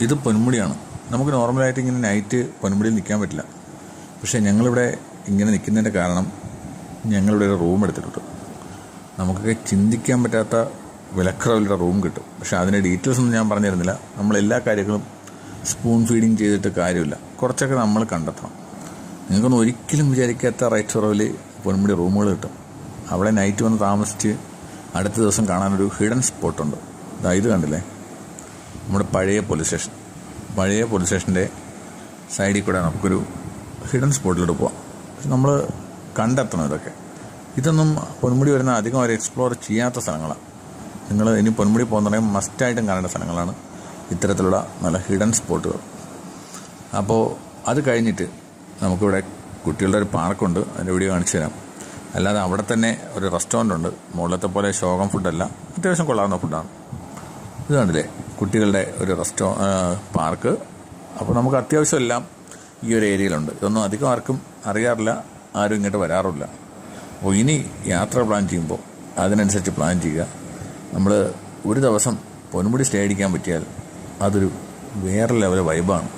ഇത് പൊന്മുടിയാണ്. നമുക്ക് നോർമലായിട്ട് ഇങ്ങനെ നൈറ്റ് പൊന്മുടിയിൽ നിൽക്കാൻ പറ്റില്ല. പക്ഷേ ഞങ്ങളിവിടെ ഇങ്ങനെ നിൽക്കുന്നതിൻ്റെ കാരണം ഞങ്ങളിവിടെ ഒരു റൂം എടുത്തിട്ടുണ്ട്. നമുക്കൊക്കെ ചിന്തിക്കാൻ പറ്റാത്ത വിലക്കുറവിലുള്ള റൂം കിട്ടും. പക്ഷേ അതിൻ്റെ ഡീറ്റെയിൽസ് ഒന്നും ഞാൻ പറഞ്ഞു തരുന്നില്ല. നമ്മളെല്ലാ കാര്യങ്ങളും സ്പൂൺ ഫീഡിങ് ചെയ്തിട്ട് കാര്യമില്ല. കുറച്ചൊക്കെ നമ്മൾ കണ്ടെത്തണം. നിങ്ങൾക്കൊന്നും ഒരിക്കലും വിചാരിക്കാത്ത റേറ്റ് കുറവിൽ പൊന്മുടി റൂമുകൾ കിട്ടും. അവിടെ നൈറ്റ് വന്ന് താമസിച്ച് അടുത്ത ദിവസം കാണാനൊരു ഹിഡൻ സ്പോട്ടുണ്ട്. ഇത് കണ്ടില്ലേ, നമ്മുടെ പഴയ പോലീസ് സ്റ്റേഷൻ. പഴയ പോലീസ് സ്റ്റേഷൻ്റെ സൈഡിൽ കൂടെ നമുക്കൊരു ഹിഡൻ സ്പോട്ടിലോട്ട് പോവാം. പക്ഷെ നമ്മൾ കണ്ടെത്തണം ഇതൊക്കെ. ഇതൊന്നും പൊന്മുടി വരുന്ന അധികം അവർ എക്സ്പ്ലോർ ചെയ്യാത്ത സ്ഥലങ്ങളാണ്. നിങ്ങൾ ഇനി പൊന്മുടി പോകുന്നുണ്ടെങ്കിൽ മസ്റ്റായിട്ടും കാണേണ്ട സ്ഥലങ്ങളാണ് ഇത്തരത്തിലുള്ള നല്ല ഹിഡൻ സ്പോട്ടുകൾ. അപ്പോൾ അത് കഴിഞ്ഞിട്ട് നമുക്കിവിടെ കുട്ടികളുടെ ഒരു പാർക്കുണ്ട്. അതിൻ്റെ വീഡിയോ കാണിച്ചു തരാം. അല്ലാതെ അവിടെ തന്നെ ഒരു റെസ്റ്റോറൻ്റ് ഉണ്ട്. മുകളിലത്തെ പോലെ ശോകം ഫുഡല്ല, അത്യാവശ്യം കൊള്ളാവുന്ന ഫുഡാണ്. ഇത് കണ്ടില്ലേ, കുട്ടികളുടെ ഒരു പാർക്ക്. അപ്പോൾ നമുക്ക് അത്യാവശ്യം എല്ലാം ഈ ഒരു ഏരിയയിലുണ്ട്. ഇതൊന്നും അധികം ആർക്കും അറിയാറില്ല, ആരും ഇങ്ങോട്ട് വരാറില്ല. അപ്പോൾ ഇനി യാത്ര പ്ലാൻ ചെയ്യുമ്പോൾ അതിനനുസരിച്ച് പ്ലാൻ ചെയ്യുക. നമ്മൾ ഒരു ദിവസം പൊന്മുടി സ്റ്റേ അടിക്കാൻ പറ്റിയാൽ അതൊരു വേറെ ലെവൽ വൈബാണ്.